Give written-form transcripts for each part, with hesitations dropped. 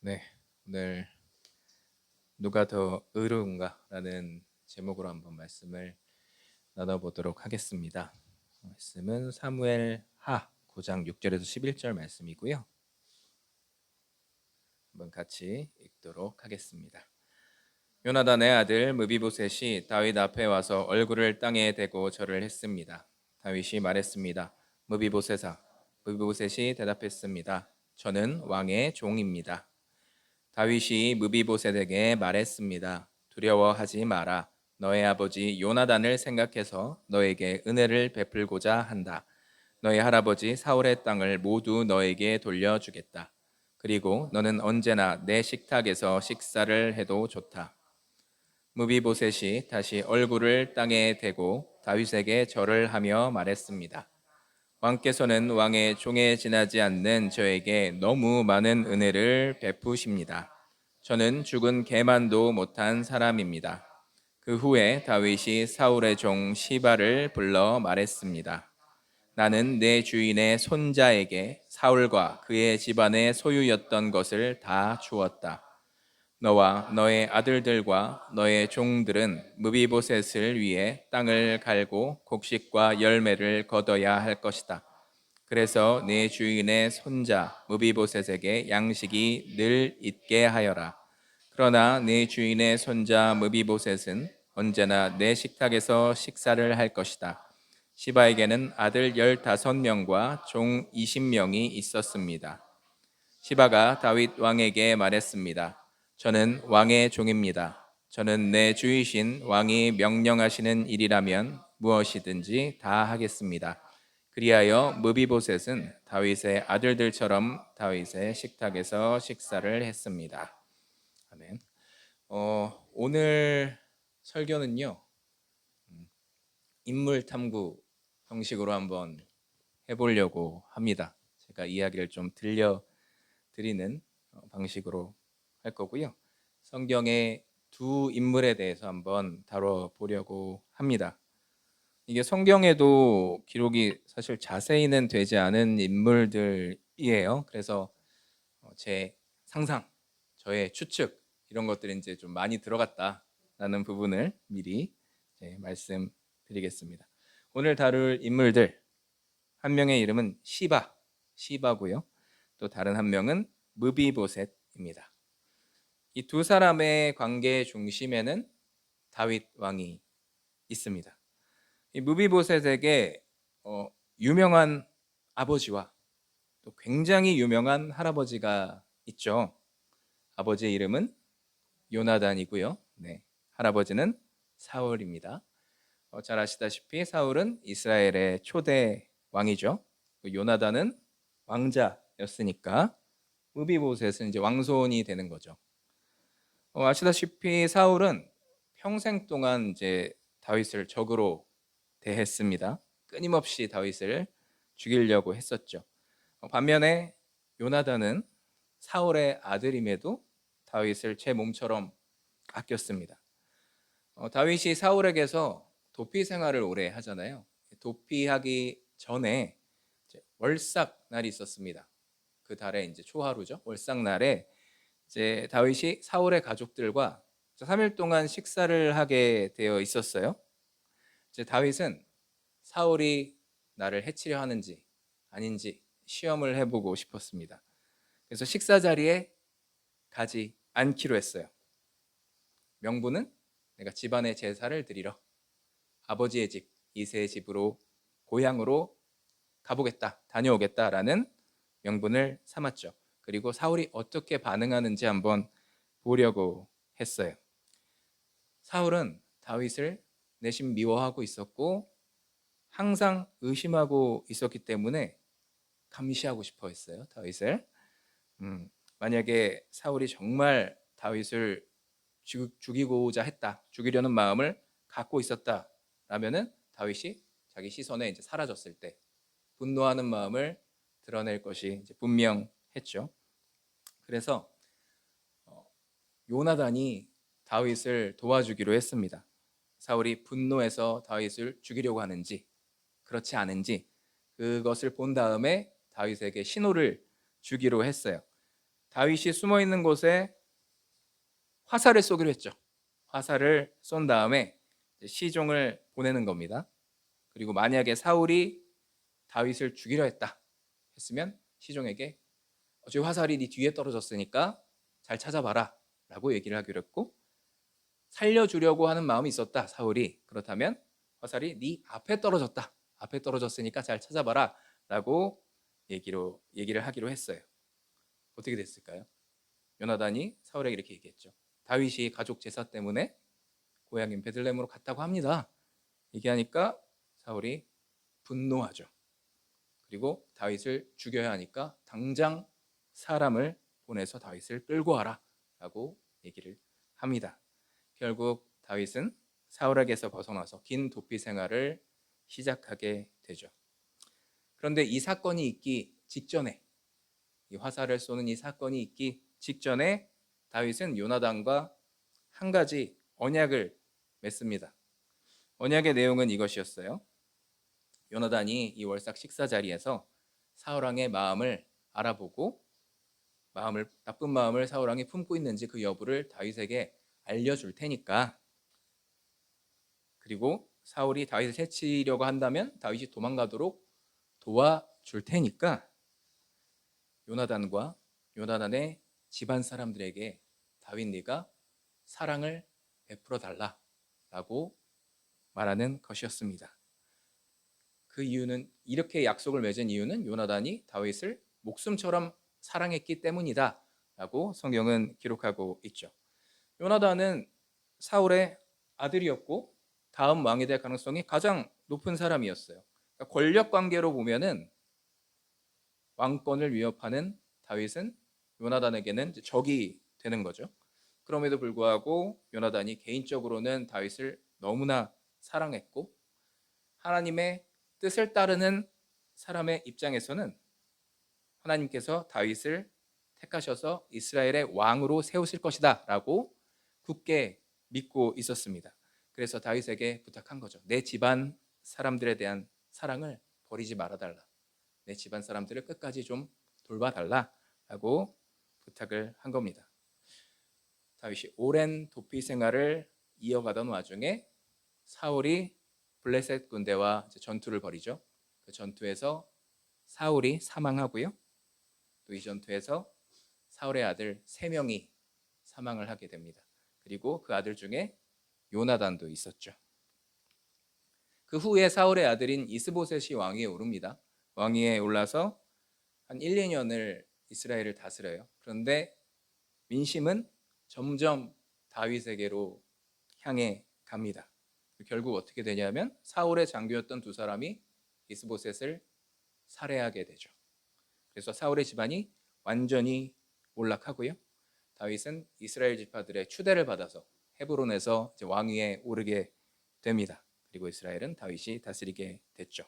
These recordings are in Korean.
네, 오늘 누가 더 의로운가라는 제목으로 한번 말씀을 나눠보도록 하겠습니다. 말씀은 사무엘 하 9장 6절에서 11절 말씀이고요. 한번 같이 읽도록 하겠습니다. 요나단의 아들 무비보셋이 다윗 앞에 와서 얼굴을 땅에 대고 절을 했습니다. 다윗이 말했습니다. 무비보셋아. 무비보셋이 대답했습니다. 저는 왕의 종입니다. 다윗이 무비보셋에게 말했습니다. 두려워하지 마라. 너의 아버지 요나단을 생각해서 너에게 은혜를 베풀고자 한다. 너의 할아버지 사울의 땅을 모두 너에게 돌려주겠다. 그리고 너는 언제나 내 식탁에서 식사를 해도 좋다. 무비보셋이 다시 얼굴을 땅에 대고 다윗에게 절을 하며 말했습니다. 왕께서는 왕의 종에 지나지 않는 저에게 너무 많은 은혜를 베푸십니다. 저는 죽은 개만도 못한 사람입니다. 그 후에 다윗이 사울의 종 시바를 불러 말했습니다. 나는 내 주인의 손자에게 사울과 그의 집안의 소유였던 것을 다 주었다. 너와 너의 아들들과 너의 종들은 무비보셋을 위해 땅을 갈고 곡식과 열매를 거둬야 할 것이다. 그래서 네 주인의 손자 무비보셋에게 양식이 늘 있게 하여라. 그러나 네 주인의 손자 무비보셋은 언제나 내 식탁에서 식사를 할 것이다. 시바에게는 아들 15명과 종 20명이 있었습니다. 시바가 다윗 왕에게 말했습니다. 저는 왕의 종입니다. 저는 내 주이신 왕이 명령하시는 일이라면 무엇이든지 다 하겠습니다. 그리하여 무비보셋은 다윗의 아들들처럼 다윗의 식탁에서 식사를 했습니다. 아멘. 오늘 설교는요, 인물 탐구 형식으로 한번 해보려고 합니다. 제가 이야기를 좀 들려드리는 방식으로 할 거고요. 성경의 두 인물에 대해서 한번 다뤄보려고 합니다. 이게 성경에도 기록이 사실 자세히는 되지 않은 인물들이에요. 그래서 제 상상, 저의 추측 이런 것들이 이제 좀 많이 들어갔다라는 부분을 미리 말씀드리겠습니다. 오늘 다룰 인물들 한 명의 이름은 시바고요. 또 다른 한 명은 무비보셋입니다. 이 두 사람의 관계의 중심에는 다윗 왕이 있습니다. 이 무비보셋에게 유명한 아버지와 또 굉장히 유명한 할아버지가 있죠. 아버지의 이름은 요나단이고요. 네, 할아버지는 사울입니다. 잘 아시다시피 사울은 이스라엘의 초대 왕이죠. 요나단은 왕자였으니까 무비보셋은 이제 왕손이 되는 거죠. 아시다시피 사울은 평생 동안 이제 다윗을 적으로 대했습니다. 끊임없이 다윗을 죽이려고 했었죠. 반면에 요나단은 사울의 아들임에도 다윗을 제 몸처럼 아꼈습니다. 다윗이 사울에게서 도피 생활을 오래 하잖아요. 도피하기 전에 월삭 날이 있었습니다. 그 달에 이제 초하루죠. 월삭 날에 이제 다윗이 사울의 가족들과 3일 동안 식사를 하게 되어 있었어요. 이제 다윗은 사울이 나를 해치려 하는지 아닌지 시험을 해보고 싶었습니다. 그래서 식사 자리에 가지 않기로 했어요. 명분은 내가 집안의 제사를 드리러 아버지의 집 이새의 집으로 고향으로 가보겠다, 다녀오겠다라는 명분을 삼았죠. 그리고 사울이 어떻게 반응하는지 한번 보려고 했어요. 사울은 다윗을 내심 미워하고 있었고 항상 의심하고 있었기 때문에 감시하고 싶어 했어요. 다윗을. 만약에 사울이 정말 다윗을 죽이고자 했다, 죽이려는 마음을 갖고 있었다라면은 다윗이 자기 시선에 이제 사라졌을 때 분노하는 마음을 드러낼 것이 이제 분명했죠. 그래서 요나단이 다윗을 도와주기로 했습니다. 사울이 분노해서 다윗을 죽이려고 하는지 그렇지 않은지 그것을 본 다음에 다윗에게 신호를 주기로 했어요. 다윗이 숨어 있는 곳에 화살을 쏘기로 했죠. 화살을 쏜 다음에 시종을 보내는 겁니다. 그리고 만약에 사울이 다윗을 죽이려 했다 했으면 시종에게 어차피 화살이 네 뒤에 떨어졌으니까 잘 찾아봐라 라고 얘기를 하기로 했고, 살려주려고 하는 마음이 있었다 사울이, 그렇다면 화살이 네 앞에 떨어졌다, 앞에 떨어졌으니까 잘 찾아봐라 라고 얘기를 하기로 했어요. 어떻게 됐을까요? 요나단이 사울에게 이렇게 얘기했죠. 다윗이 가족 제사 때문에 고향인 베들레헴으로 갔다고 합니다. 얘기하니까 사울이 분노하죠. 그리고 다윗을 죽여야 하니까 당장 사람을 보내서 다윗을 끌고 와라 라고 얘기를 합니다. 결국 다윗은 사울에게서 벗어나서 긴 도피 생활을 시작하게 되죠. 그런데 이 사건이 있기 직전에, 이 화살을 쏘는 이 사건이 있기 직전에 다윗은 요나단과 한 가지 언약을 맺습니다. 언약의 내용은 이것이었어요. 요나단이 이 월삭 식사 자리에서 사울 왕의 마음을 알아보고 나쁜 마음을 사울 왕이 품고 있는지 그 여부를 다윗에게 알려줄 테니까, 그리고 사울이 다윗을 해치려고 한다면 다윗이 도망가도록 도와줄 테니까 요나단의 집안 사람들에게 다윗 네가 사랑을 베풀어 달라라고 말하는 것이었습니다. 그 이유는, 이렇게 약속을 맺은 이유는 요나단이 다윗을 목숨처럼 사랑했기 때문이다 라고 성경은 기록하고 있죠. 요나단은 사울의 아들이었고 다음 왕이 될 가능성이 가장 높은 사람이었어요. 그러니까 권력 관계로 보면은 왕권을 위협하는 다윗은 요나단에게는 적이 되는 거죠. 그럼에도 불구하고 요나단이 개인적으로는 다윗을 너무나 사랑했고, 하나님의 뜻을 따르는 사람의 입장에서는 하나님께서 다윗을 택하셔서 이스라엘의 왕으로 세우실 것이다 라고 굳게 믿고 있었습니다. 그래서 다윗에게 부탁한 거죠. 내 집안 사람들에 대한 사랑을 버리지 말아달라, 내 집안 사람들을 끝까지 좀 돌봐달라 라고 부탁을 한 겁니다. 다윗이 오랜 도피 생활을 이어가던 와중에 사울이 블레셋 군대와 전투를 벌이죠. 그 전투에서 사울이 사망하고요. 또 이 전투에서 사울의 아들 3명이 사망을 하게 됩니다. 그리고 그 아들 중에 요나단도 있었죠. 그 후에 사울의 아들인 이스보셋이 왕위에 오릅니다. 왕위에 올라서 한 1, 2년을 이스라엘을 다스려요. 그런데 민심은 점점 다윗에게로 향해 갑니다. 결국 어떻게 되냐면 사울의 장교였던 2사람이 이스보셋을 살해하게 되죠. 그래서 사울의 집안이 완전히 몰락하고요. 다윗은 이스라엘 지파들의 추대를 받아서 헤브론에서 왕위에 오르게 됩니다. 그리고 이스라엘은 다윗이 다스리게 됐죠.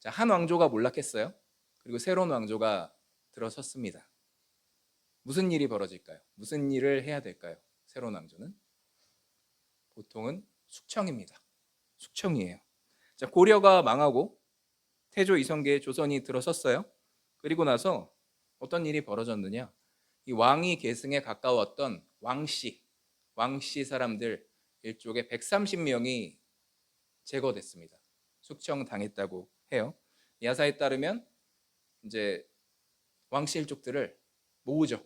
자, 한 왕조가 몰락했어요. 그리고 새로운 왕조가 들어섰습니다. 무슨 일이 벌어질까요? 무슨 일을 해야 될까요? 새로운 왕조는 보통은 숙청입니다. 숙청이에요. 자, 고려가 망하고 태조 이성계의 조선이 들어섰어요. 그리고 나서 어떤 일이 벌어졌느냐? 이 왕위 계승에 가까웠던 왕씨 사람들 일족의 130명이 제거됐습니다. 숙청당했다고 해요. 야사에 따르면 이제 왕씨 일족들을 모으죠.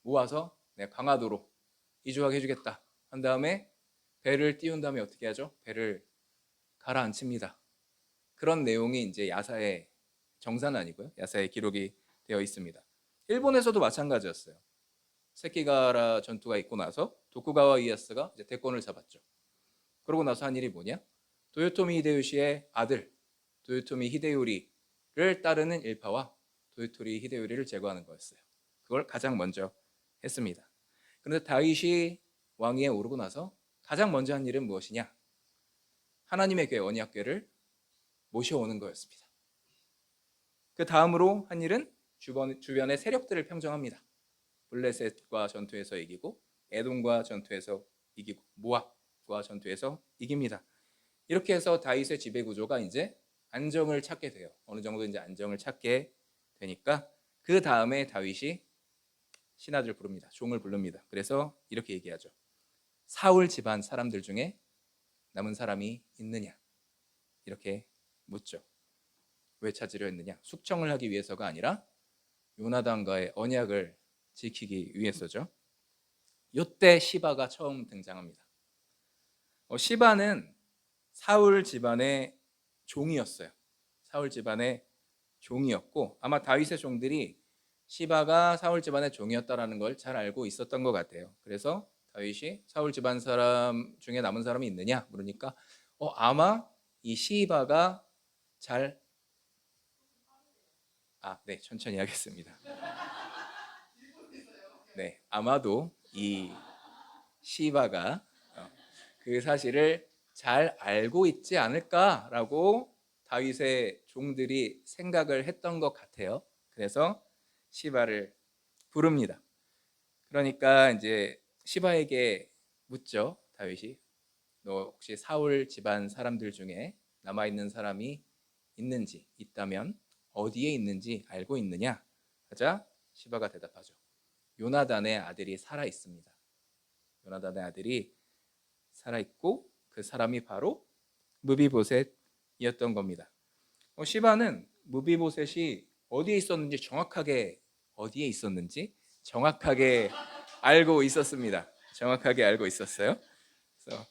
모아서 강화도로 이주하게 해주겠다 한 다음에 배를 띄운 다음에 어떻게 하죠? 배를 가라앉힙니다. 그런 내용이 이제 야사의 정사는 아니고요. 야사의 기록이 되어 있습니다. 일본에서도 마찬가지였어요. 세키가라 전투가 있고 나서 도쿠가와 이에야스가 이제 대권을 잡았죠. 그러고 나서 한 일이 뭐냐? 도요토미 히데요시의 아들 도요토미 히데요리를 따르는 일파와 도요토미 히데요리를 제거하는 거였어요. 그걸 가장 먼저 했습니다. 그런데 다윗이 왕위에 오르고 나서 가장 먼저 한 일은 무엇이냐? 하나님의 교회 언약궤를 모셔오는 거였습니다. 그 다음으로 한 일은 주변의 세력들을 평정합니다. 블레셋과 전투에서 이기고 에돔과 전투에서 이기고 모압과 전투에서 이깁니다. 이렇게 해서 다윗의 지배 구조가 이제 안정을 찾게 돼요. 어느 정도 이제 안정을 찾게 되니까 그 다음에 다윗이 신하들 부릅니다. 종을 부릅니다. 그래서 이렇게 얘기하죠. 사울 집안 사람들 중에 남은 사람이 있느냐? 이렇게 묻죠. 왜 찾으려 했느냐? 숙청을 하기 위해서가 아니라 요나단과의 언약을 지키기 위해서죠. 이때 시바가 처음 등장합니다. 시바는 사울 집안의 종이었어요. 사울 집안의 종이었고 아마 다윗의 종들이 시바가 사울 집안의 종이었다라는 걸 잘 알고 있었던 것 같아요. 그래서 다윗이 사울 집안 사람 중에 남은 사람이 있느냐 물으니까 아마 이 시바가 잘 네, 천천히 하겠습니다. 네, 아마도 이 시바가 그 사실을 잘 알고 있지 않을까라고 다윗의 종들이 생각을 했던 것 같아요. 그래서 시바를 부릅니다. 그러니까 이제 시바에게 묻죠. 다윗이 너 혹시 사울 집안 사람들 중에 남아있는 사람이 있는지 있다면 어디에 있는지 알고 있느냐 하자 시바가 대답하죠. 요나단의 아들이 살아 있습니다. 요나단의 아들이 살아 있고 그 사람이 바로 무비보셋이었던 겁니다. 시바는 무비보셋이 어디에 있었는지 정확하게 알고 있었습니다. 정확하게 알고 있었어요. 그래서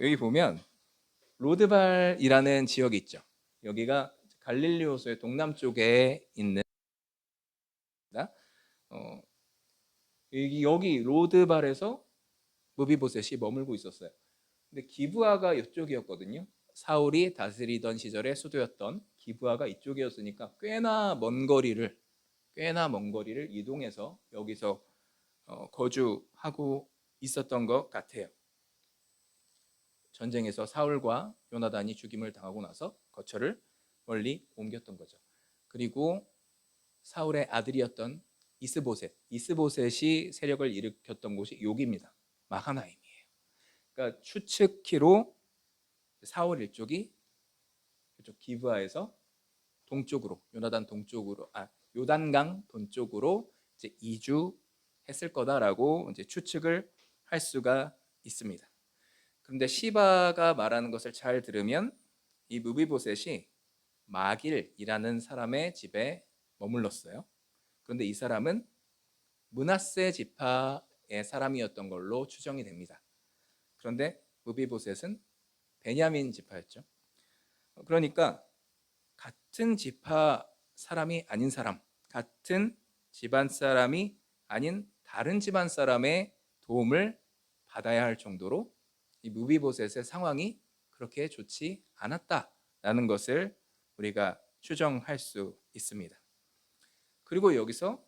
여기 보면 로드발이라는 지역이 있죠. 여기가 갈릴리 호수의 동남쪽에 있는 여기 로드발에서 무비보셋이 머물고 있었어요. 근데 기브아가 이쪽이었거든요. 사울이 다스리던 시절의 수도였던 기브아가 이쪽이었으니까 꽤나 먼 거리를 이동해서 여기서 거주하고 있었던 것 같아요. 전쟁에서 사울과 요나단이 죽임을 당하고 나서 거처를 멀리 옮겼던 거죠. 그리고 사울의 아들이었던 이스보셋이 세력을 일으켰던 곳이 여기입니다. 마하나임이에요. 그러니까 추측키로 사울 일족이 이쪽 기브아에서 동쪽으로 요단강 동쪽으로 이제 이주했을 거다라고 이제 추측을 할 수가 있습니다. 그런데 시바가 말하는 것을 잘 들으면 이 무비보셋이 마길이라는 사람의 집에 머물렀어요. 그런데 이 사람은 므낫세 지파의 사람이었던 걸로 추정이 됩니다. 그런데 무비보셋은 베냐민 지파였죠. 그러니까 같은 지파 사람이 아닌 사람, 같은 집안 사람이 아닌 다른 집안 사람의 도움을 받아야 할 정도로 이 무비보셋의 상황이 그렇게 좋지 않았다라는 것을 우리가 추정할 수 있습니다. 그리고 여기서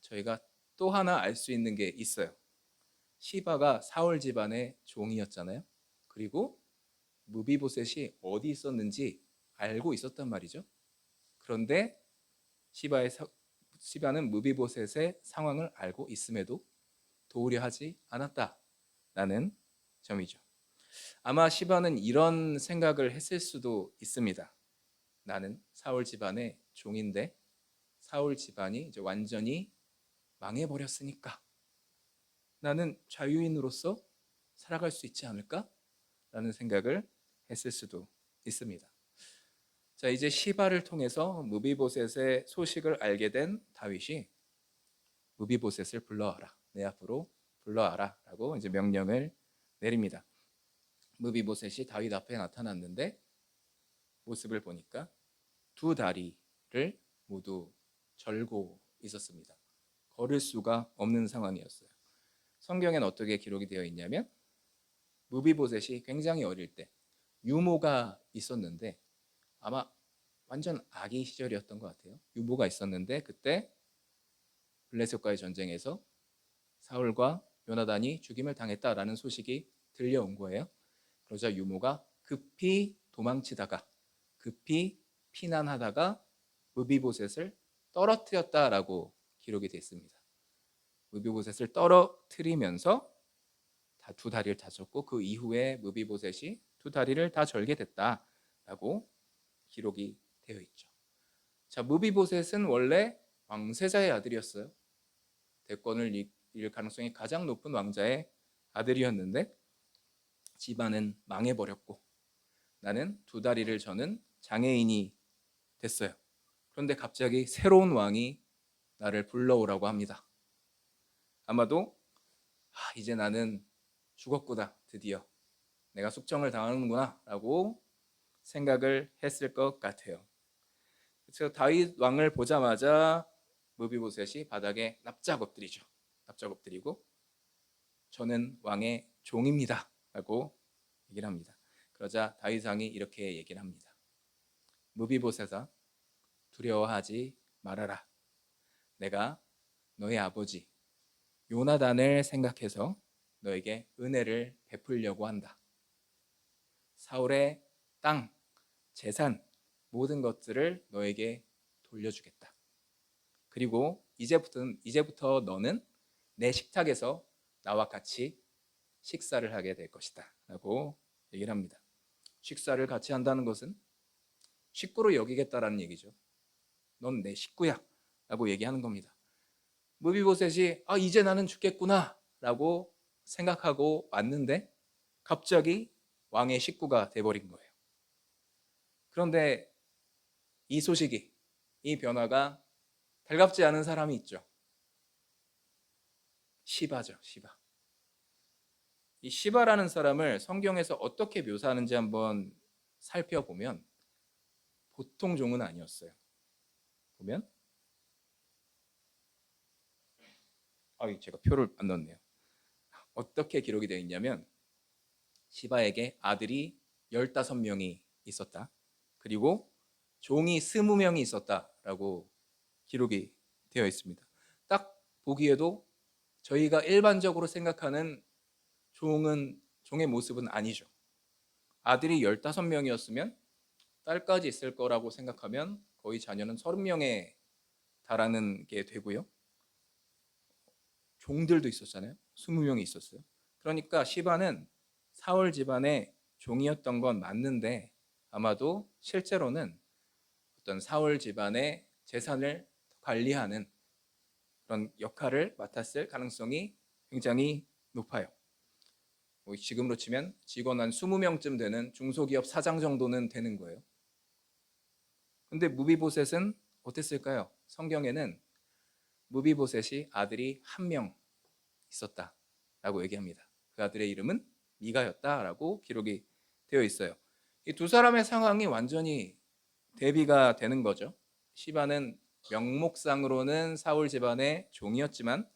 저희가 또 하나 알 수 있는 게 있어요. 시바가 사울 집안의 종이었잖아요. 그리고 무비보셋이 어디 있었는지 알고 있었단 말이죠. 그런데 시바는 무비보셋의 상황을 알고 있음에도 도우려 하지 않았다라는 점이죠. 아마 시바는 이런 생각을 했을 수도 있습니다. 나는 사울 집안의 종인데 사울 집안이 이제 완전히 망해버렸으니까 나는 자유인으로서 살아갈 수 있지 않을까? 라는 생각을 했을 수도 있습니다. 자, 이제 시바를 통해서 무비보셋의 소식을 알게 된 다윗이 무비보셋을 불러와라. 내 앞으로 불러와라 라고 이제 명령을 내립니다. 무비보셋이 다윗 앞에 나타났는데 모습을 보니까 두 다리를 모두 절고 있었습니다. 걸을 수가 없는 상황이었어요. 성경엔 어떻게 기록이 되어 있냐면 무비보셋이 굉장히 어릴 때 유모가 있었는데 아마 완전 아기 시절이었던 것 같아요. 유모가 있었는데 그때 블레셋과의 전쟁에서 사울과 요나단이 죽임을 당했다라는 소식이 들려온 거예요. 그러자 유모가 급히 도망치다가 급히 피난하다가 무비보셋을 떨어뜨렸다라고 기록이 되어 있습니다. 무비보셋을 떨어뜨리면서 두 다리를 다쳤고 그 이후에 무비보셋이 두 다리를 다 절게 됐다라고 기록이 되어 있죠. 자, 무비보셋은 원래 왕세자의 아들이었어요. 대권을 이을 가능성이 가장 높은 왕자의 아들이었는데 집안은 망해버렸고 나는 두 다리를 저는 장애인이 됐어요. 그런데 갑자기 새로운 왕이 나를 불러오라고 합니다. 아마도 이제 나는 죽었구나, 드디어 내가 숙청을 당하는구나 라고 생각을 했을 것 같아요. 그래서 다윗 왕을 보자마자 무비보셋이 바닥에 납작 엎드리죠. 납작 엎드리고 저는 왕의 종입니다 라고 얘기를 합니다. 그러자 다윗 왕이 이렇게 얘기를 합니다. 무비보셋아, 두려워하지 말아라. 내가 너의 아버지 요나단을 생각해서 너에게 은혜를 베풀려고 한다. 사울의 땅, 재산, 모든 것들을 너에게 돌려주겠다. 그리고 이제부터 너는 내 식탁에서 나와 같이 식사를 하게 될 것이다 라고 얘기를 합니다. 식사를 같이 한다는 것은 식구로 여기겠다라는 얘기죠. 넌 내 식구야 라고 얘기하는 겁니다. 무비보셋이 이제 나는 죽겠구나 라고 생각하고 왔는데 갑자기 왕의 식구가 돼버린 거예요. 그런데 이 소식이, 이 변화가 달갑지 않은 사람이 있죠. 시바죠, 시바. 이 시바라는 사람을 성경에서 어떻게 묘사하는지 한번 살펴보면 보통 종은 아니었어요. 보면 제가 표를 안 넣었네요. 어떻게 기록이 되어 있냐면 시바에게 아들이 15명이 있었다. 그리고 종이 20명이 있었다라고 기록이 되어 있습니다. 딱 보기에도 저희가 일반적으로 생각하는 종의 모습은 아니죠. 아들이 15명이었으면 딸까지 있을 거라고 생각하면 거의 자녀는 30명에 달하는 게 되고요. 종들도 있었잖아요. 20명이 있었어요. 그러니까 시바는 사울 집안의 종이었던 건 맞는데 아마도 실제로는 어떤 사울 집안의 재산을 관리하는 그런 역할을 맡았을 가능성이 굉장히 높아요. 지금으로 치면 직원 한 20명쯤 되는 중소기업 사장 정도는 되는 거예요. 근데 무비보셋은 어땠을까요? 성경에는 무비보셋이 아들이 1명 있었다라고 얘기합니다. 그 아들의 이름은 미가였다라고 기록이 되어 있어요. 이 두 사람의 상황이 완전히 대비가 되는 거죠. 시바는 명목상으로는 사울 집안의 종이었지만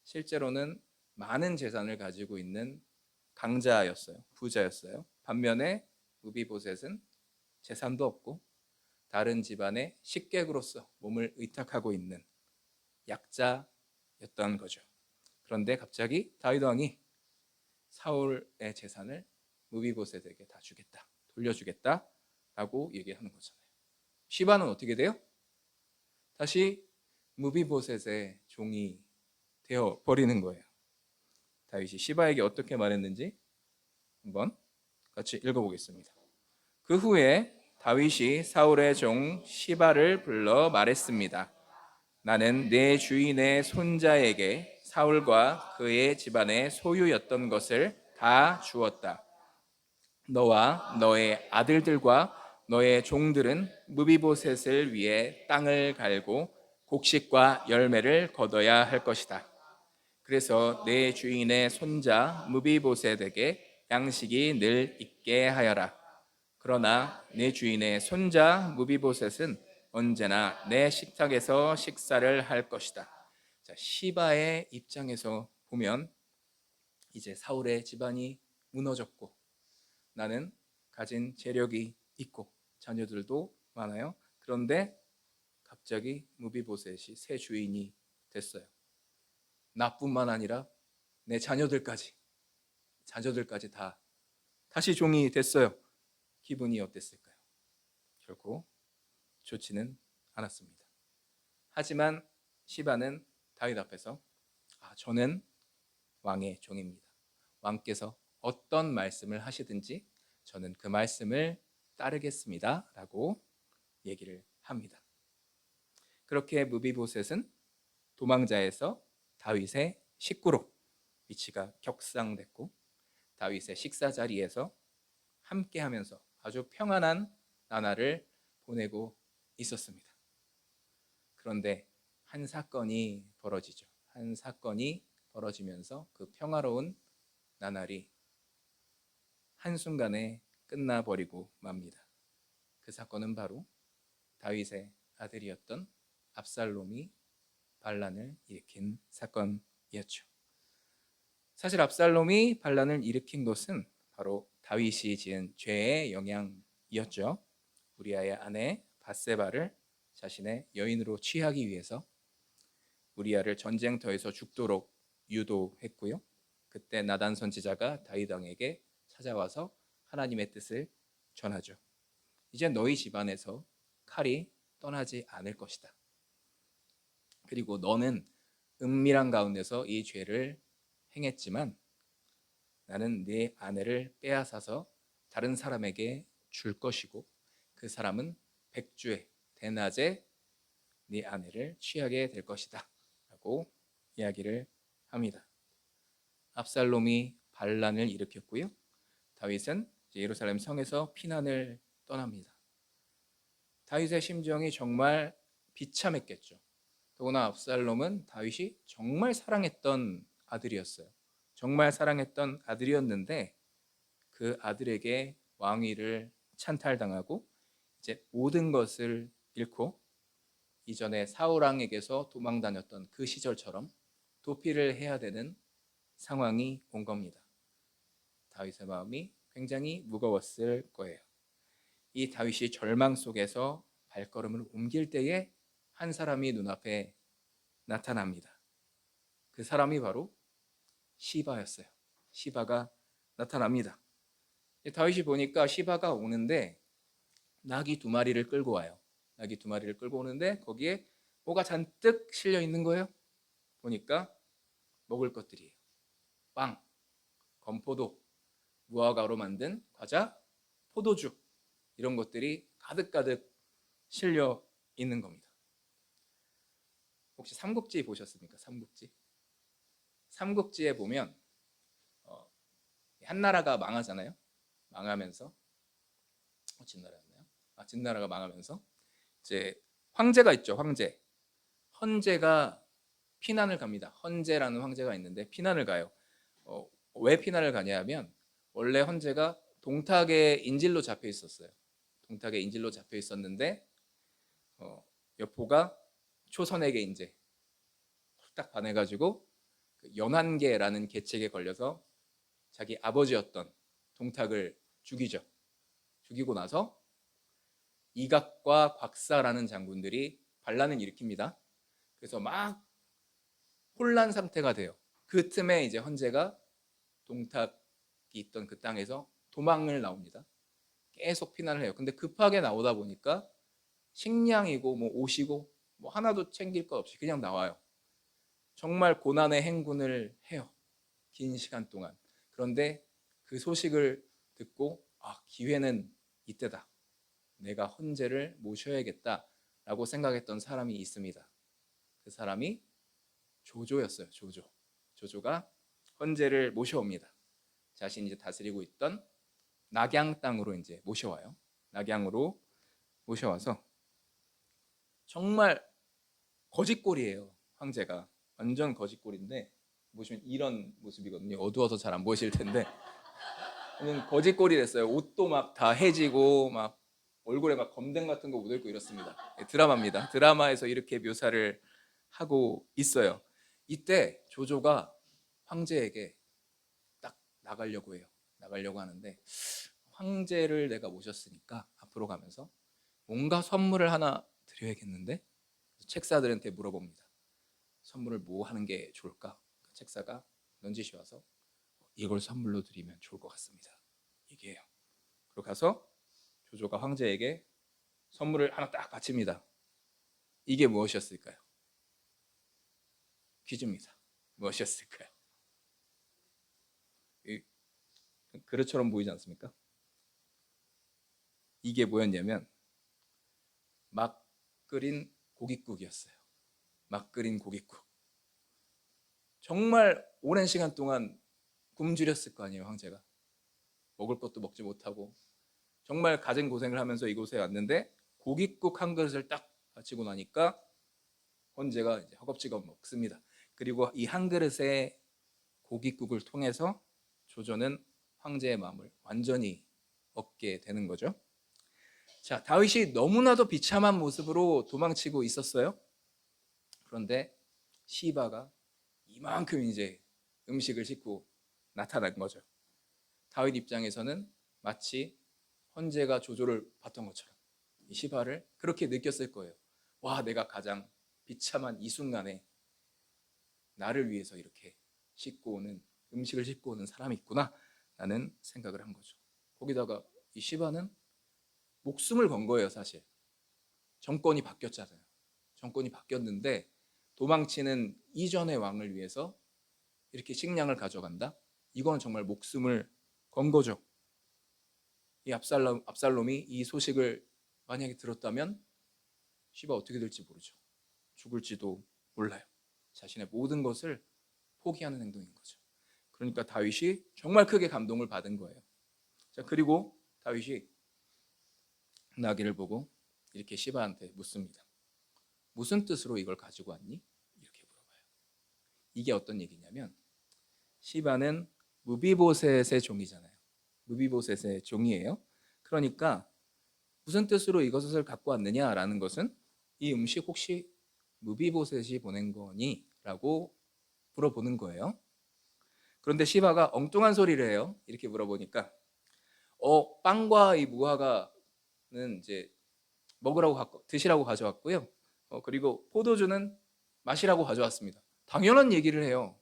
실제로는 많은 재산을 가지고 있는 강자였어요. 부자였어요. 반면에 무비보셋은 재산도 없고 다른 집안의 식객으로서 몸을 의탁하고 있는 약자였던 거죠. 그런데 갑자기 다윗 왕이 사울의 재산을 무비보셋에게 다 주겠다, 돌려주겠다라고 얘기하는 거잖아요. 시바는 어떻게 돼요? 다시 무비보셋의 종이 되어 버리는 거예요. 다윗이 시바에게 어떻게 말했는지 한번 같이 읽어보겠습니다. 그 후에 다윗이 사울의 종 시바를 불러 말했습니다. 나는 내 주인의 손자에게 사울과 그의 집안의 소유였던 것을 다 주었다. 너와 너의 아들들과 너의 종들은 무비보셋을 위해 땅을 갈고 곡식과 열매를 거둬야 할 것이다. 그래서 내 주인의 손자 무비보셋에게 양식이 늘 있게 하여라. 그러나 내 주인의 손자 무비보셋은 언제나 내 식탁에서 식사를 할 것이다. 자, 시바의 입장에서 보면 이제 사울의 집안이 무너졌고 나는 가진 재력이 있고 자녀들도 많아요. 그런데 갑자기 무비보셋이 새 주인이 됐어요. 나뿐만 아니라 내 자녀들까지 다 다시 종이 됐어요. 기분이 어땠을까요? 결코 좋지는 않았습니다. 하지만 시바는 다윗 앞에서 저는 왕의 종입니다. 왕께서 어떤 말씀을 하시든지 저는 그 말씀을 따르겠습니다 라고 얘기를 합니다. 그렇게 무비보셋은 도망자에서 다윗의 식구로 위치가 격상됐고 다윗의 식사 자리에서 함께하면서 아주 평안한 나날을 보내고 있었습니다. 그런데 한 사건이 벌어지죠. 한 사건이 벌어지면서 그 평화로운 나날이 한순간에 끝나버리고 맙니다. 그 사건은 바로 다윗의 아들이었던 압살롬이 반란을 일으킨 사건이었죠. 사실 압살롬이 반란을 일으킨 것은 바로 다윗이 지은 죄의 영향이었죠. 우리아의 아내 밧세바를 자신의 여인으로 취하기 위해서 우리아를 전쟁터에서 죽도록 유도했고요. 그때 나단 선지자가 다윗 왕에게 찾아와서 하나님의 뜻을 전하죠. 이제 너희 집안에서 칼이 떠나지 않을 것이다. 그리고 너는 은밀한 가운데서 이 죄를 행했지만 나는 네 아내를 빼앗아서 다른 사람에게 줄 것이고 그 사람은 백주에 대낮에 네 아내를 취하게 될 것이다 라고 이야기를 합니다. 압살롬이 반란을 일으켰고요. 다윗은 예루살렘 성에서 피난을 떠납니다. 다윗의 심정이 정말 비참했겠죠. 더구나 압살롬은 다윗이 정말 사랑했던 아들이었어요. 정말 사랑했던 아들이었는데 그 아들에게 왕위를 찬탈당하고 이제 모든 것을 잃고 이전에 사울 왕에게서 도망다녔던 그 시절처럼 도피를 해야 되는 상황이 온 겁니다. 다윗의 마음이 굉장히 무거웠을 거예요. 이 다윗이 절망 속에서 발걸음을 옮길 때에 한 사람이 눈앞에 나타납니다. 그 사람이 바로 시바였어요. 시바가 나타납니다. 다윗이 보니까 시바가 오는데 낙이 2마리를 끌고 와요. 낙이 2마리를 끌고 오는데 거기에 뭐가 잔뜩 실려 있는 거예요. 보니까 먹을 것들이에요. 빵, 건포도, 무화과로 만든 과자, 포도주 이런 것들이 가득가득 실려 있는 겁니다. 혹시 삼국지 보셨습니까? 삼국지? 삼국지에 보면 한 나라가 망하잖아요. 망하면서 진나라였나요? 진나라가 망하면서 이제 황제가 있죠. 황제. 헌제가 피난을 갑니다. 헌제라는 황제가 있는데 피난을 가요. 왜 피난을 가냐면 원래 헌제가 동탁의 인질로 잡혀 있었어요. 동탁의 인질로 잡혀 있었는데 여포가 초선에게 이제 딱 반해가지고 연한계라는 계책에 걸려서 자기 아버지였던 동탁을 죽이죠. 죽이고 나서 이각과 곽사라는 장군들이 반란을 일으킵니다. 그래서 막 혼란 상태가 돼요. 그 틈에 이제 헌제가 동탁이 있던 그 땅에서 도망을 나옵니다. 계속 피난을 해요. 근데 급하게 나오다 보니까 식량이고 뭐 옷이고 뭐 하나도 챙길 것 없이 그냥 나와요. 정말 고난의 행군을 해요. 긴 시간 동안. 그런데 그 소식을 듣고 기회는 이때다. 내가 헌제를 모셔야겠다라고 생각했던 사람이 있습니다. 그 사람이 조조였어요. 조조가 헌제를 모셔옵니다. 자신이 이제 다스리고 있던 낙양 땅으로 이제 모셔와요. 낙양으로 모셔와서 정말 거짓골이에요. 황제가 완전 거짓골인데 보시면 이런 모습이거든요. 어두워서 잘 안 보이실 텐데 거짓골이 됐어요. 옷도 막 다 해지고 막 얼굴에 막 검댕 같은 거 묻어있고 이렇습니다. 드라마입니다. 드라마에서 이렇게 묘사를 하고 있어요. 이때 조조가 황제에게 딱 나가려고 해요. 나가려고 하는데 황제를 내가 모셨으니까 앞으로 가면서 뭔가 선물을 하나 드려야겠는데 책사들한테 물어봅니다. 선물을 뭐 하는 게 좋을까? 책사가 넌지시 와서 이걸 선물로 드리면 좋을 것 같습니다. 얘기해요. 그리고 가서 조조가 황제에게 선물을 하나 딱 바칩니다. 이게 무엇이었을까요? 퀴즈입니다. 무엇이었을까요? 그릇처럼 보이지 않습니까? 이게 뭐였냐면 막 끓인 고깃국이었어요. 막 끓인 고깃국. 정말 오랜 시간 동안 굶주렸을 거 아니에요, 황제가. 먹을 것도 먹지 못하고 정말 가진 고생을 하면서 이곳에 왔는데 고깃국 한 그릇을 딱 바치고 나니까 황제가 이제 허겁지겁 먹습니다. 그리고 이 한 그릇의 고깃국을 통해서 조조는 황제의 마음을 완전히 얻게 되는 거죠. 자, 다윗이 너무나도 비참한 모습으로 도망치고 있었어요. 그런데 시바가 이만큼 이제 음식을 싣고 나타난 거죠. 다윗 입장에서는 마치 헌재가 조조를 봤던 것처럼 이 시바를 그렇게 느꼈을 거예요. 와, 내가 가장 비참한 이 순간에 나를 위해서 이렇게 싣고 오는 음식을 싣고 오는 사람이 있구나 라는 생각을 한 거죠. 거기다가 이 시바는 목숨을 건 거예요. 사실 정권이 바뀌었잖아요. 정권이 바뀌었는데 도망치는 이전의 왕을 위해서 이렇게 식량을 가져간다? 이건 정말 목숨을 건 거죠. 이 압살롬이 이 소식을 만약에 들었다면 시바 어떻게 될지 모르죠. 죽을지도 몰라요. 자신의 모든 것을 포기하는 행동인 거죠. 그러니까 다윗이 정말 크게 감동을 받은 거예요. 자, 그리고 다윗이 나귀를 보고 이렇게 시바한테 묻습니다. 무슨 뜻으로 이걸 가지고 왔니? 이렇게 물어봐요. 이게 어떤 얘기냐면 시바는 무비보셋의 종이잖아요. 무비보셋의 종이에요. 그러니까 무슨 뜻으로 이것을 갖고 왔느냐라는 것은 이 음식 혹시 무비보셋이 보낸 거니? 라고 물어보는 거예요. 그런데 시바가 엉뚱한 소리를 해요. 이렇게 물어보니까 빵과 이 무화과는 이제 먹으라고 드시라고 가져왔고요. 그리고 포도주는 마시라고 가져왔습니다. 당연한 얘기를 해요.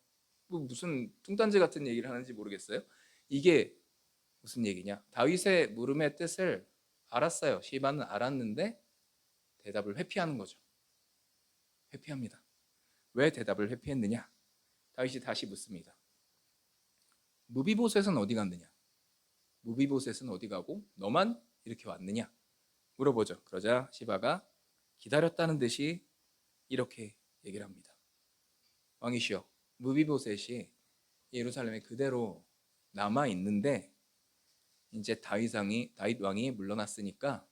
뭐 무슨 뚱딴지 같은 얘기를 하는지 모르겠어요. 이게 무슨 얘기냐? 다윗의 물음의 뜻을 알았어요. 시바는 알았는데 대답을 회피하는 거죠. 회피합니다. 왜 대답을 회피했느냐? 다윗이 다시 묻습니다. 무비보셋은 어디 갔느냐? 무비보셋은 어디 가고 너만 이렇게 왔느냐? 물어보죠. 그러자 시바가 기다렸다는 듯이 이렇게 얘기를 합니다. 왕이시여, 무비보셋이 예루살렘에 그대로 남아 있는데 이제 다윗 왕이 물러났으니까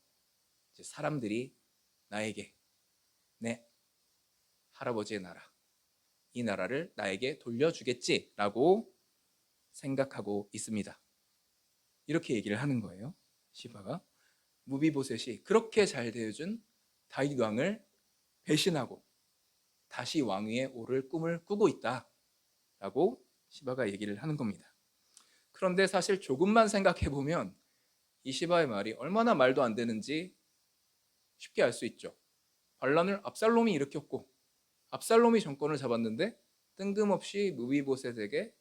이제 사람들이 나에게 내 할아버지의 나라, 이 나라를 나에게 돌려주겠지라고 생각하고 있습니다. 이렇게 얘기를 하는 거예요. 시바가 무비보셋이 그렇게 잘 대해준 다윗 왕을 배신하고 다시 왕위에 오를 꿈을 꾸고 있다라고 시바가 얘기를 하는 겁니다. 그런데 사실 조금만 생각해 보면 이 시바의 말이 얼마나 말도 안 되는지 쉽게 알 수 있죠. 반란을 압살롬이 일으켰고 압살롬이 정권을 잡았는데 뜬금없이 무비보셋에게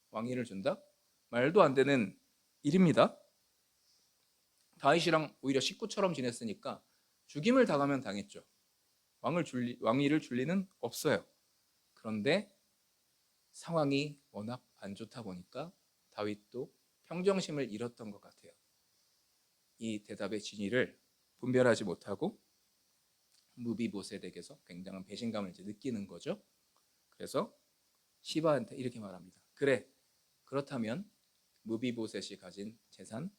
왕위를 준다? 말도 안 되는 일입니다. 다윗이랑 오히려 식구처럼 지냈으니까 죽임을 당하면 당했죠. 왕위를 줄 리는 없어요. 그런데 상황이 워낙 안 좋다 보니까 다윗도 평정심을 잃었던 것 같아요. 이 대답의 진위를 분별하지 못하고 무비보셋에게서 굉장한 배신감을 이제 느끼는 거죠. 그래서 시바한테 이렇게 말합니다. 그래, 그렇다면 무비보셋이 가진 재산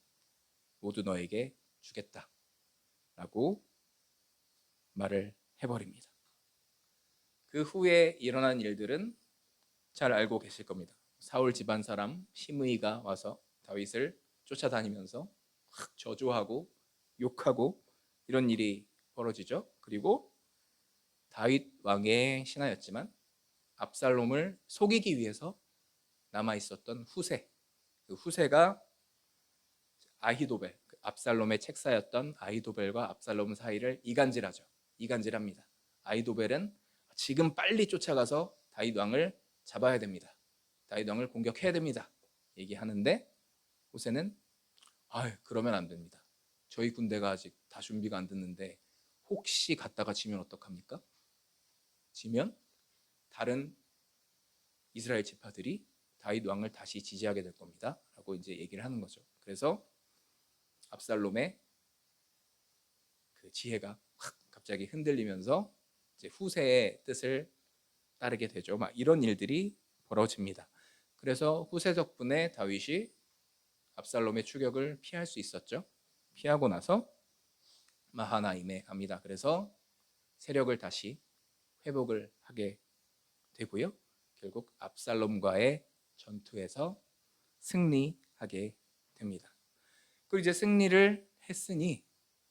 모두 너에게 주겠다 라고 말을 해버립니다. 그 후에 일어난 일들은 잘 알고 계실 겁니다. 사울 집안 사람 시므이가 와서 다윗을 쫓아다니면서 저주하고 욕하고 이런 일이 벌어지죠. 그리고 다윗 왕의 신하였지만 압살롬을 속이기 위해서 남아 있었던 후세, 그 후세가 아히도벨, 압살롬의 책사였던 아히도벨과 압살롬 사이를 이간질합니다. 아히도벨은 지금 빨리 쫓아가서 다윗 왕을 잡아야 됩니다. 다윗 왕을 공격해야 됩니다. 얘기하는데 후세는 그러면 안 됩니다. 저희 군대가 아직 다 준비가 안 됐는데 혹시 갔다가 지면 어떡합니까? 지면 다른 이스라엘 지파들이 다윗 왕을 다시 지지하게 될 겁니다. 라고 이제 얘기를 하는 거죠. 그래서 압살롬의 그 지혜가 확 갑자기 흔들리면서 이제 후세의 뜻을 따르게 되죠. 막 이런 일들이 벌어집니다. 그래서 후세 덕분에 다윗이 압살롬의 추격을 피할 수 있었죠. 피하고 나서 마하나임에 갑니다. 그래서 세력을 다시 회복을 하게 되고요. 결국 압살롬과의 전투에서 승리하게 됩니다. 그리고 이제 승리를 했으니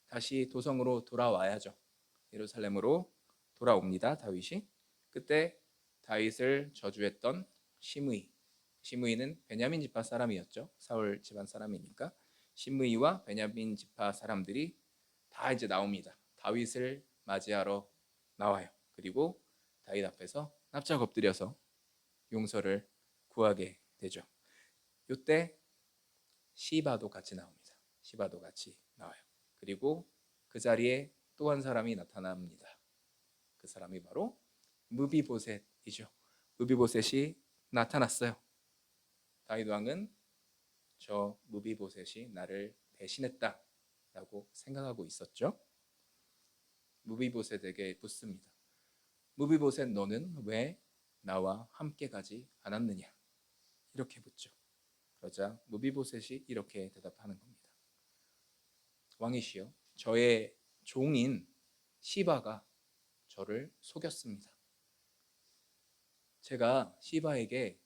다시 도성으로 돌아와야죠. 예루살렘으로 돌아옵니다. 다윗이. 그때 다윗을 저주했던 시므이는 베냐민 지파 사람이었죠. 사울 집안 사람이니까 시므이와 베냐민 지파 사람들이 다 이제 나옵니다. 다윗을 맞이하러 나와요. 그리고 다윗 앞에서 납작 엎드려서 용서를 구하게 되죠. 이때 시바도 같이 나옵니다. 시바도 같이 나와요. 그리고 그 자리에 또 한 사람이 나타납니다. 그 사람이 바로 무비보셋이죠. 무비보셋이 나타났어요. 다윗 왕은 저 무비보셋이 나를 배신했다라고 생각하고 있었죠. 무비보셋에게 묻습니다. 무비보셋, 너는 왜 나와 함께 가지 않았느냐? 이렇게 묻죠. 그러자 무비보셋이 이렇게 대답하는 겁니다. 왕이시여, 저의 종인 시바가 저를 속였습니다. 제가 시바에게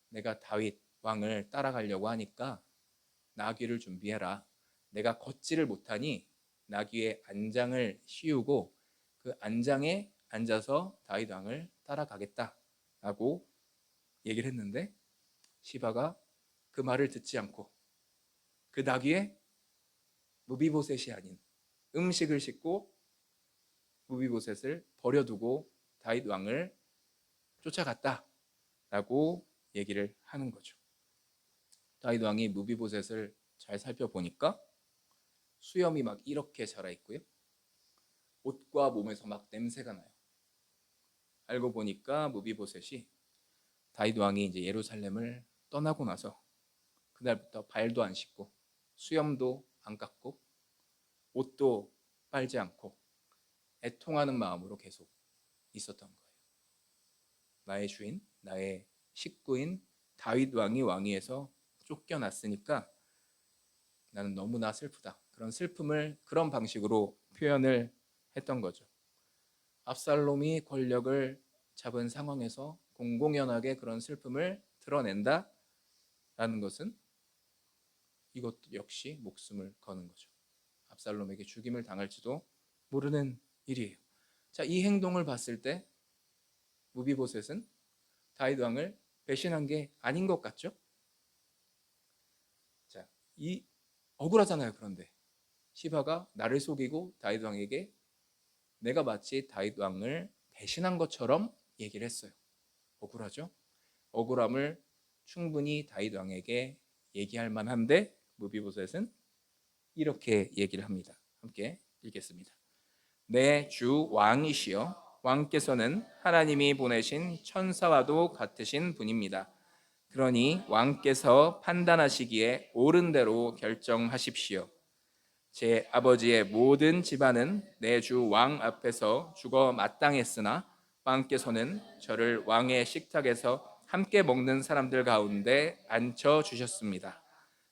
내가 다윗 왕을 따라가려고 하니까 나귀를 준비해라. 내가 걷지를 못하니 나귀의 안장을 씌우고 그 안장에 앉아서 다윗 왕을 따라가겠다라고 얘기를 했는데 시바가 그 말을 듣지 않고 그 나귀에 무비보셋이 아닌 음식을 싣고 무비보셋을 버려두고 다윗 왕을 쫓아갔다라고 얘기를 하는 거죠. 다윗 왕이 무비보셋을 잘 살펴보니까 수염이 막 이렇게 자라 있고요. 옷과 몸에서 막 냄새가 나요. 알고 보니까 무비보셋이 다윗 왕이 이제 예루살렘을 떠나고 나서 그날부터 발도 안 씻고 수염도 안 깎고 옷도 빨지 않고 애통하는 마음으로 계속 있었던 거예요. 나의 주인, 나의 식구인 다윗 왕이 왕위에서 쫓겨났으니까 나는 너무나 슬프다. 그런 슬픔을 그런 방식으로 표현을 했던 거죠. 압살롬이 권력을 잡은 상황에서 공공연하게 그런 슬픔을 드러낸다라는 것은 이것도 역시 목숨을 거는 거죠. 압살롬에게 죽임을 당할지도 모르는 일이에요. 자, 이 행동을 봤을 때 무비보셋은 다윗 왕을 배신한 게 아닌 것 같죠? 자, 이 억울하잖아요. 그런데 시바가 나를 속이고 다윗 왕에게 내가 마치 다윗 왕을 배신한 것처럼 얘기를 했어요. 억울하죠? 억울함을 충분히 다윗 왕에게 얘기할 만한데 무비보셋은 이렇게 얘기를 합니다. 함께 읽겠습니다. 내 주 왕이시여, 왕께서는 하나님이 보내신 천사와도 같으신 분입니다. 그러니 왕께서 판단하시기에 옳은 대로 결정하십시오. 제 아버지의 모든 집안은 내 주 왕 앞에서 죽어 마땅했으나 왕께서는 저를 왕의 식탁에서 함께 먹는 사람들 가운데 앉혀 주셨습니다.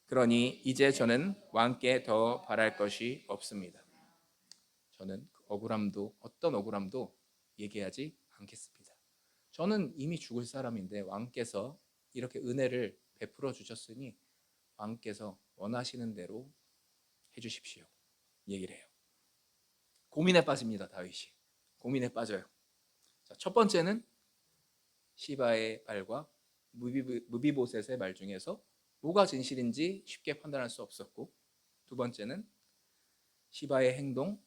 그러니 이제 저는 왕께 더 바랄 것이 없습니다. 저는 억울함도 어떤 억울함도 얘기하지 않겠습니다. 저는 이미 죽을 사람인데 왕께서 이렇게 은혜를 베풀어 주셨으니 왕께서 원하시는 대로 해주십시오. 얘기를 해요. 고민에 빠집니다. 다윗이 고민에 빠져요. 자, 첫 번째는 시바의 말과 무비보셋의 말 중에서 뭐가 진실인지 쉽게 판단할 수 없었고, 두 번째는 시바의 행동,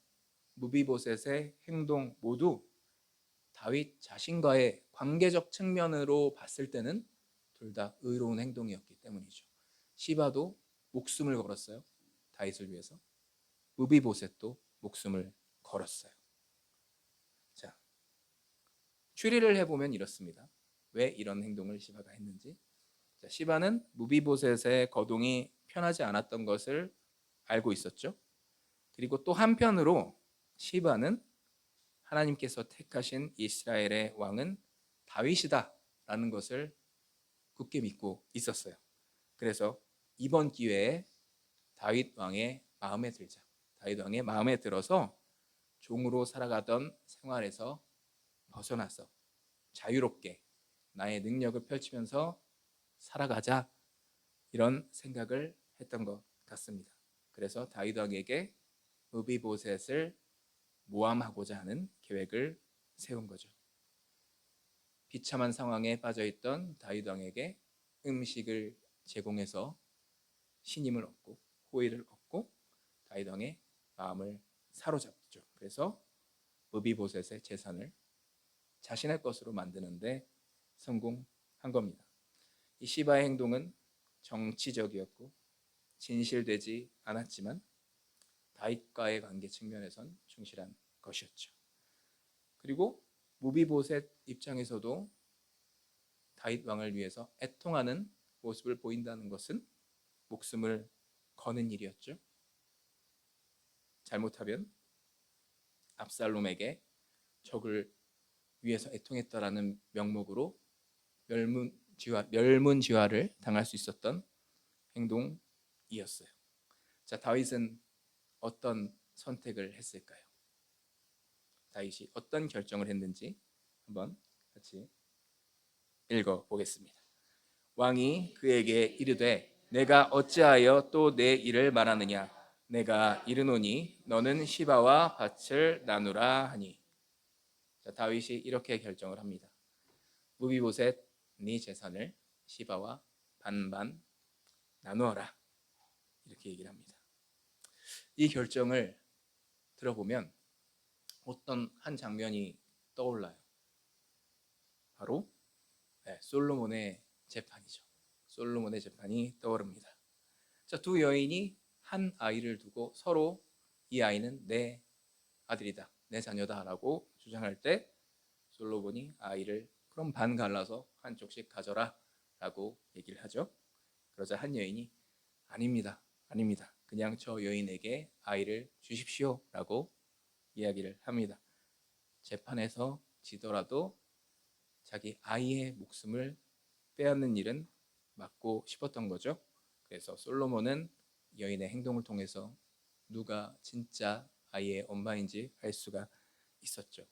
무비보셋의 행동 모두 다윗 자신과의 관계적 측면으로 봤을 때는 둘 다 의로운 행동이었기 때문이죠. 시바도 목숨을 걸었어요. 다윗을 위해서. 무비보셋도 목숨을 걸었어요. 자, 추리를 해보면 이렇습니다. 왜 이런 행동을 시바가 했는지. 자, 시바는 무비보셋의 거동이 편하지 않았던 것을 알고 있었죠. 그리고 또 한편으로 시바는 하나님께서 택하신 이스라엘의 왕은 다윗이다 거다라는 것을 굳게 믿고 있었어요. 그래서 이번 기회에 다윗 왕의 마음에 들자. 다윗 왕의 마음에 들어서 종으로 살아가던 생활에서 벗어나서 자유롭게 나의 능력을 펼치면서 살아가자, 이런 생각을 했던 것 같습니다. 그래서 다윗 왕에게 무비보셋을 모함하고자 하는 계획을 세운 거죠. 비참한 상황에 빠져있던 다윗 왕에게 음식을 제공해서 신임을 얻고 호의를 얻고 다윗 왕의 마음을 사로잡죠. 그래서 무비보셋의 재산을 자신의 것으로 만드는데 성공한 겁니다. 이 시바의 행동은 정치적이었고 진실되지 않았지만 다윗과의 관계 측면에선 충실한 것이었죠. 그리고 무비보셋 입장에서도 다윗 왕을 위해서 애통하는 모습을 보인다는 것은 목숨을 거는 일이었죠. 잘못하면 압살롬에게 적을 위해서 애통했다라는 명목으로 멸문지화를 당할 수 있었던 행동이었어요. 자, 다윗은 어떤 선택을 했을까요? 다윗이 어떤 결정을 했는지 한번 같이 읽어보겠습니다. 왕이 그에게 이르되 내가 어찌하여 또 내 일을 말하느냐? 내가 이르노니 너는 시바와 밭을 나누라 하니. 자, 다윗이 이렇게 결정을 합니다. 무비보셋 네 재산을 시바와 반반 나누어라, 이렇게 얘기를 합니다. 이 결정을 들어보면 어떤 한 장면이 떠올라요. 바로 솔로몬의 재판이죠. 솔로몬의 재판이 떠오릅니다. 자, 두 여인이 한 아이를 두고 서로 이 아이는 내 아들이다, 내 자녀다라고 주장할 때 솔로몬이 아이를 그럼 반 갈라서 한쪽씩 가져라 라고 얘기를 하죠. 그러자 한 여인이 아닙니다, 아닙니다, 그냥 저 여인에게 아이를 주십시오 라고 이야기를 합니다. 재판에서 지더라도 자기 아이의 목숨을 빼앗는 일은 막고 싶었던 거죠. 그래서 솔로몬은 여인의 행동을 통해서 누가 진짜 아이의 엄마인지 알 수가 있었죠.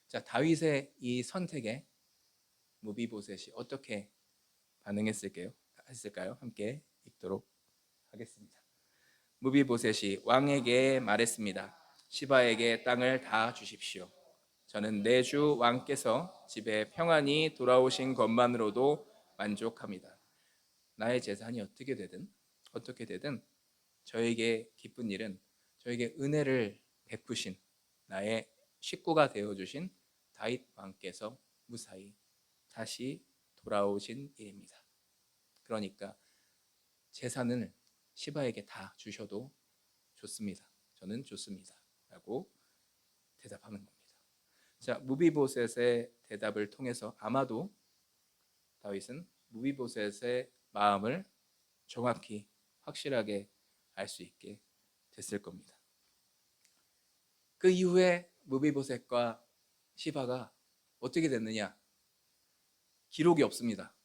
자, 다윗의 이 선택에 무비보셋이 어떻게 반응했을까요? 함께 읽도록 하겠습니다. 무비보셋이 왕에게 말했습니다. 시바에게 땅을 다 주십시오. 저는 내 주 왕께서 집에 평안히 돌아오신 것만으로도 만족합니다. 나의 재산이 어떻게 되든 저에게 기쁜 일은 저에게 은혜를 베푸신 나의 식구가 되어주신 다윗 왕께서 무사히 다시 돌아오신 일입니다. 그러니까 재산을 시바에게 다 주셔도 좋습니다. 저는 좋습니다. 라고 대답하는 겁니다. 자, 무비보셋의 대답을 통해서 아마도 다윗은 무비보셋의 마음을 정확히 확실하게 알 수 있게 됐을 겁니다. 그 이후에 무비보셋과 시바가 어떻게 됐느냐? 기록이 없습니다.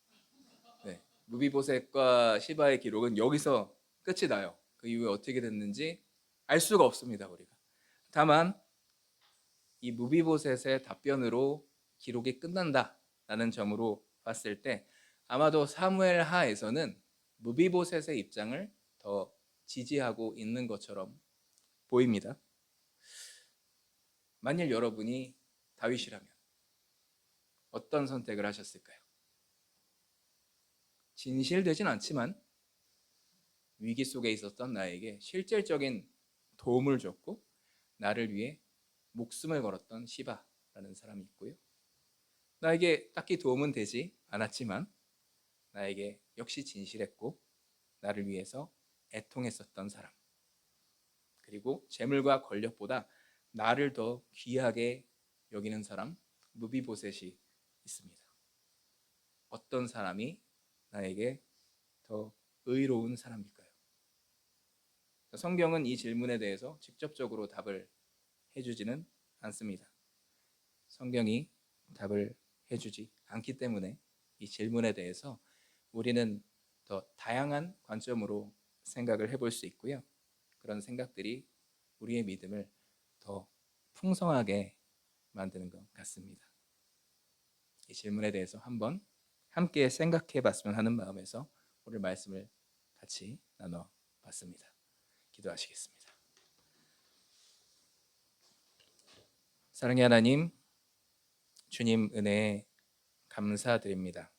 네, 무비보셋과 시바의 기록은 여기서 끝이 나요. 그 이후에 어떻게 됐는지 알 수가 없습니다, 우리가. 다만 이 무비보셋의 답변으로 기록이 끝난다라는 점으로 봤을 때 아마도 사무엘 하에서는 무비보셋의 입장을 더 지지하고 있는 것처럼 보입니다. 만일 여러분이 다윗이라면 어떤 선택을 하셨을까요? 진실되진 않지만 위기 속에 있었던 나에게 실질적인 도움을 줬고 나를 위해 목숨을 걸었던 시바라는 사람이 있고요. 나에게 딱히 도움은 되지 않았지만 나에게 역시 진실했고 나를 위해서 애통했었던 사람, 그리고 재물과 권력보다 나를 더 귀하게 여기는 사람 무비보셋이 있습니다. 어떤 사람이 나에게 더 의로운 사람일까요? 성경은 이 질문에 대해서 직접적으로 답을 해주지는 않습니다. 성경이 답을 해주지 않기 때문에 이 질문에 대해서 우리는 더 다양한 관점으로 생각을 해볼 수 있고요. 그런 생각들이 우리의 믿음을 더 풍성하게 만드는 것 같습니다. 이 질문에 대해서 한번 함께 생각해 봤으면 하는 마음에서 오늘 말씀을 같이 나눠 봤습니다. 기도하시겠습니다. 사랑의 하나님, 주님 은혜에 감사드립니다.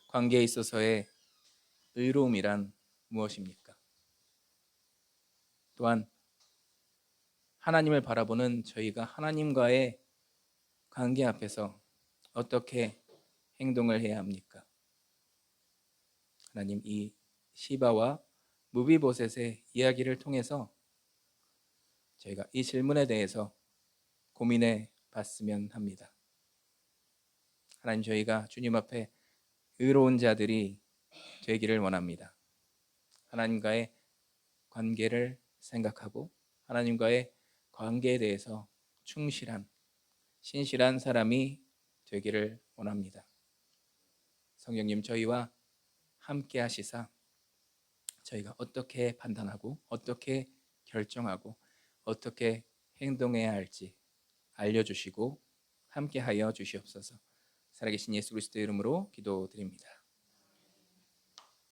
관계에 있어서의 의로움이란 무엇입니까? 또한 하나님을 바라보는 저희가 하나님과의 관계 앞에서 어떻게 행동을 해야 합니까? 하나님, 이 시바와 무비보셋의 이야기를 통해서 저희가 이 질문에 대해서 고민해 봤으면 합니다. 하나님, 저희가 주님 앞에 의로운 자들이 되기를 원합니다. 하나님과의 관계를 생각하고 하나님과의 관계에 대해서 충실한, 신실한 사람이 되기를 원합니다. 성령님, 저희와 함께 하시사 저희가 어떻게 판단하고 어떻게 결정하고 어떻게 행동해야 할지 알려주시고 함께하여 주시옵소서. 살아계신 예수 그리스도의 이름으로 기도드립니다.